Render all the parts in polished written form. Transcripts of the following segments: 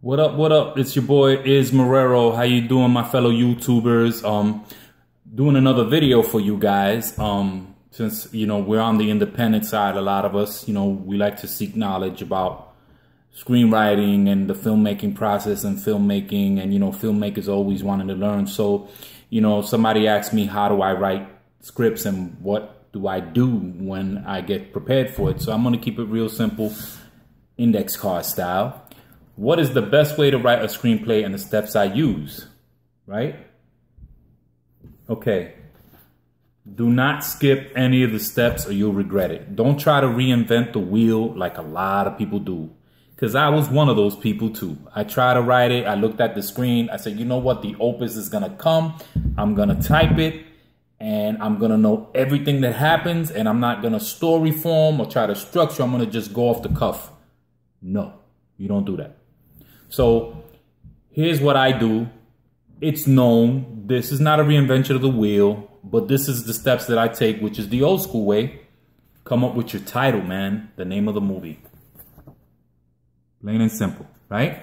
What up, what up? It's your boy Iz Marrero. How you doing, my fellow YouTubers? Doing another video for you guys. Since, we're on the independent side, a lot of us, we like to seek knowledge about screenwriting and the filmmaking process and filmmaking, and, filmmakers always wanting to learn. So, somebody asked me, how do I write scripts and what do I do when I get prepared for it? So I'm going to keep it real simple, index card style. What is the best way to write a screenplay and the steps I use, right? Okay. Do not skip any of the steps or you'll regret it. Don't try to reinvent the wheel like a lot of people do. Because I was one of those people too. I tried to write it. I looked at the screen. I said, you know what? The opus is going to come. I'm going to type it. And I'm going to know everything that happens. And I'm not going to story form or try to structure. I'm going to just go off the cuff. No, you don't do that. So here's what I do. It's known. This is not a reinvention of the wheel, but this is the steps that I take, which is the old school way. Come up with your title, man. The name of the movie. Plain and simple, right?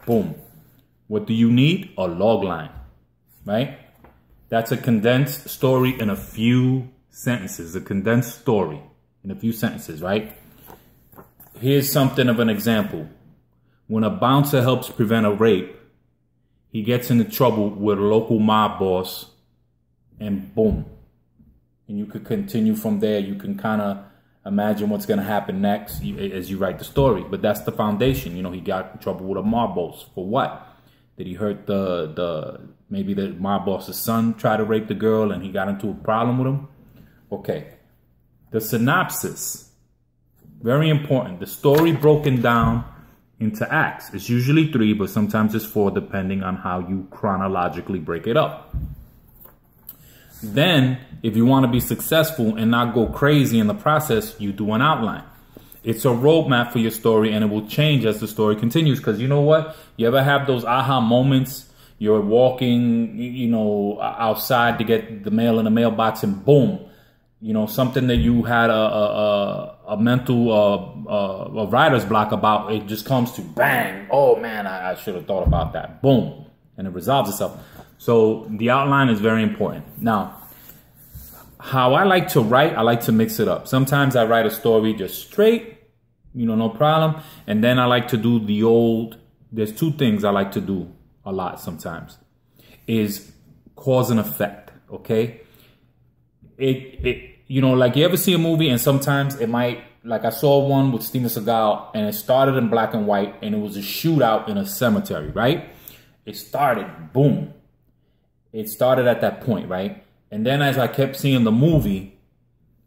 Boom. What do you need? A log line, right? That's a condensed story in a few sentences. A condensed story in a few sentences, right? Here's something of an example. When a bouncer helps prevent a rape, he gets into trouble with a local mob boss, and boom. And you could continue from there. You can kind of imagine what's going to happen next as you write the story. But that's the foundation. He got in trouble with a mob boss. For what? Did he hurt maybe the mob boss's son tried to rape the girl and he got into a problem with him? Okay. The synopsis. Very important. The story broken down into acts. It's usually 3, but sometimes it's 4, depending on how you chronologically break it up. Then, if you want to be successful and not go crazy in the process, you do an outline. It's a roadmap for your story, and it will change as the story continues. Because you know what? You ever have those aha moments? You're walking, outside to get the mail in the mailbox, and boom, something that you had a mental writer's block about, it just comes to bang. Oh man, I should have thought about that. Boom. And it resolves itself. So the outline is very important. Now, how I like to write, I like to mix it up. Sometimes I write a story just straight, no problem. And then I like to do there's 2 things I like to do a lot sometimes, is cause and effect, okay? Like you ever see a movie and sometimes it might, like I saw one with Steven Seagal and it started in black and white and it was a shootout in a cemetery, right? It started, boom. It started at that point, right? And then as I kept seeing the movie,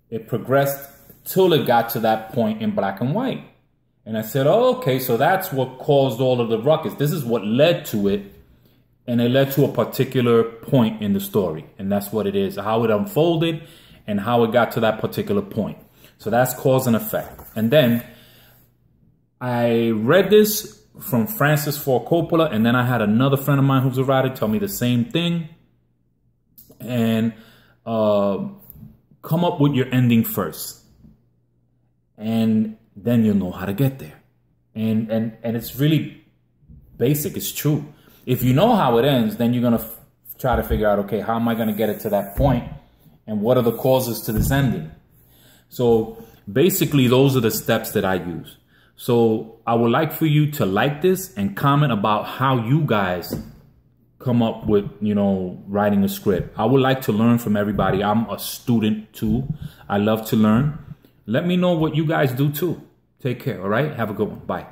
it progressed till it got to that point in black and white. And I said, oh, okay, so that's what caused all of the ruckus. This is what led to it. And it led to a particular point in the story. And that's what it is, how it unfolded and how it got to that particular point. So that's cause and effect. And then I read this from Francis Ford Coppola. And then I had another friend of mine who's a writer tell me the same thing. And come up with your ending first. And then you'll know how to get there. And it's really basic. It's true. If you know how it ends, then you're going to try to figure out, okay, how am I going to get it to that point? And what are the causes to this ending? So basically, those are the steps that I use. So I would like for you to like this and comment about how you guys come up with, writing a script. I would like to learn from everybody. I'm a student too. I love to learn. Let me know what you guys do too. Take care. All right. Have a good one. Bye.